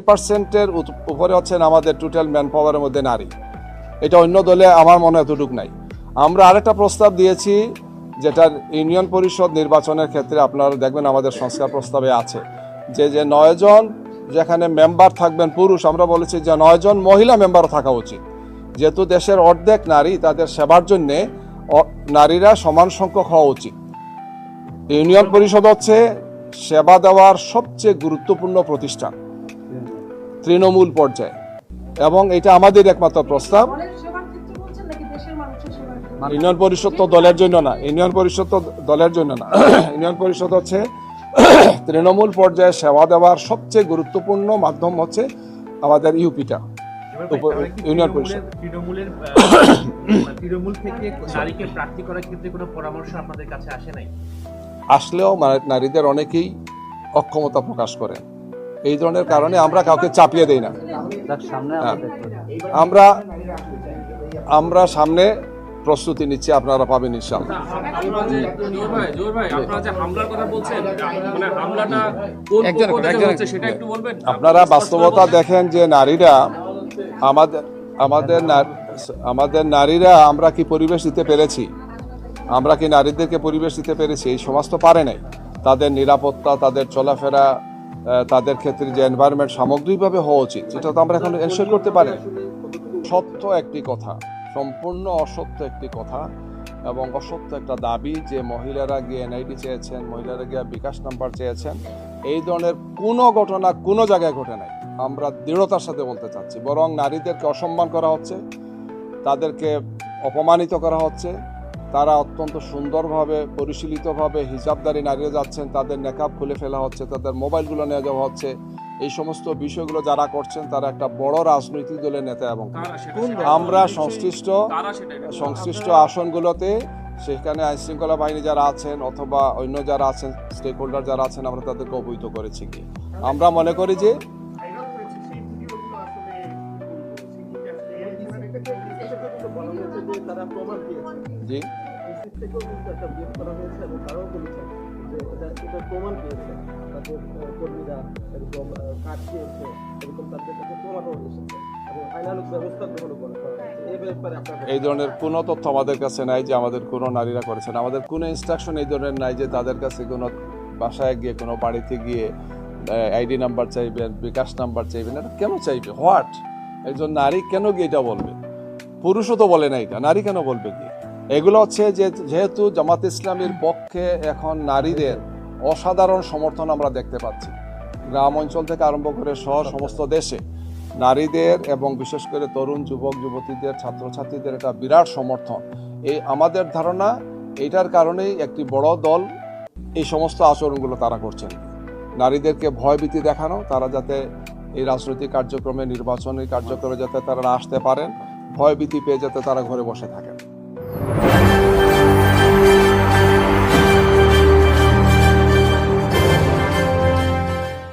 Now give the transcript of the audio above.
80%-এর উপরে হচ্ছেন আমাদের টোটাল ম্যান পাওয়ারের মধ্যে নারী। এটা অন্য দলে আমার মনে এতটুক নাই। আমরা আরেকটা প্রস্তাব দিয়েছি, যেটা ইউনিয়ন পরিষদ নির্বাচনের ক্ষেত্রে আপনারা দেখবেন আমাদের সংস্কার প্রস্তাবে আছে, যে 9 জন যেখানে মেম্বার থাকবেন পুরুষ, আমরা বলেছি যে 9 জন মহিলা মেম্বারও থাকা উচিত। যেহেতু দেশের অর্ধেক নারী, তাদের সেবার জন্যে নারীরা সমান সংখ্যক হওয়া উচিত। ইউনিয়ন পরিষদ হচ্ছে সেবা দেওয়ার সবচেয়ে গুরুত্বপূর্ণ প্রতিষ্ঠান তৃণমূল পর্যায়ে, এবং এটা আমাদের একমাত্র প্রস্তাব। ইউনিয়ন পরিষদ তো দলের জন্য না, ইউনিয়ন পরিষদ তো দলের জন্য না। ইউনিয়ন পরিষদ হচ্ছে তৃণমূল পর্যায়ে সেবা দেওয়ার সবচেয়ে গুরুত্বপূর্ণ মাধ্যম হচ্ছে আমাদের ইউপিটা, ইউনিয়ন পরিষদ। তৃণমূল থেকে নারীকে প্রার্থী করার ক্ষেত্রে কোনো পরামর্শ আপনাদের কাছে আসে নাই? আসলেও নারীদের অনেকেই অক্ষমতা প্রকাশ করে, এই ধরনের কারণে আমরা কাউকে চাপিয়ে দেই না। আমরা সামনে প্রস্তুতি নিচ্ছি, আপনারা পাবেন ইনশাআল্লাহ। আপনারা বাস্তবতা দেখেন যে নারীরা আমাদের নারীরা আমরা কি পরিবেশ দিতে পেরেছি, আমরা কি নারীদেরকে পরিবেশ দিতে পেরেছি? এই সমাজ তো পারে নাই। তাদের নিরাপত্তা, তাদের চলাফেরা, তাদের ক্ষেত্রে যে এনভায়রনমেন্ট সামগ্রিকভাবে হওয়া উচিত, সেটা তো আমরা এখন এনশিওর করতে পারি। সত্য একটি কথা, সম্পূর্ণ অসত্য একটি কথা এবং অসত্য একটা দাবি যে মহিলারা গিয়ে এনআইডি চেয়েছেন, মহিলারা গিয়ে বিকাশ নাম্বার চেয়েছেন, এই ধরনের কোনো ঘটনা কোনো জায়গায় ঘটে নাই। আমরা দৃঢ়তার সাথে বলতে চাচ্ছি, বরং নারীদেরকে অসম্মান করা হচ্ছে, তাদেরকে অপমানিত করা হচ্ছে। তারা অত্যন্ত সুন্দরভাবে পরিশীলিতভাবে হিজাবদারী নারীরা যাচ্ছেন, তাদের নেকাব খুলে ফেলা হচ্ছে, তাদের মোবাইলগুলো নিয়ে যাওয়া হচ্ছে। এই সমস্ত বিষয়গুলো যারা করছেন তারা একটা বড় রাজনৈতিক দলের নেতা, এবং আমরা সংশ্লিষ্ট আসনগুলোতে সেখানে আইনশৃঙ্খলা বাহিনী যারা আছেন অথবা অন্য যারা আছেন, স্টেক হোল্ডার যারা আছেন, আমরা তাদেরকে অবহিত করেছি। কি আমরা মনে করি যে জি এই ধরনের কোনো তথ্য আমাদের কাছে নাই যে আমাদের কোনো নারীরা করেছেন। আমাদের কোনো ইনস্ট্রাকশন এই ধরনের নাই যে তাদের কাছে কোনো বাসায় গিয়ে কোনো বাড়িতে গিয়ে আইডি নাম্বার চাইবেন, বিকাশ নাম্বার চাইবেন। এটা কেন চাইবে? হোয়াট? একজন নারী কেন গিয়ে এটা বলবে? পুরুষও তো বলে না, এটা নারী কেন বলবে কি? এগুলো হচ্ছে যে যেহেতু জামাত ইসলামীর পক্ষে এখন নারীদের অসাধারণ সমর্থন আমরা দেখতে পাচ্ছি, গ্রাম অঞ্চল থেকে আরম্ভ করে শহর সমস্ত দেশে নারীদের এবং বিশেষ করে তরুণ যুবক যুবতীদের, ছাত্রছাত্রীদের একটা বিরাট সমর্থন। এই আমাদের ধারণা এইটার কারণেই একটি বড় দল এই সমস্ত আচরণগুলো তারা করছেন, নারীদেরকে ভয়ভীতি দেখানো, তারা যাতে এই রাজনৈতিক কার্যক্রমে, নির্বাচনী কার্যক্রমে যাতে তারা আসতে পারেন, ভয়ভীতি পেয়ে যাতে তারা ঘরে বসে থাকেন।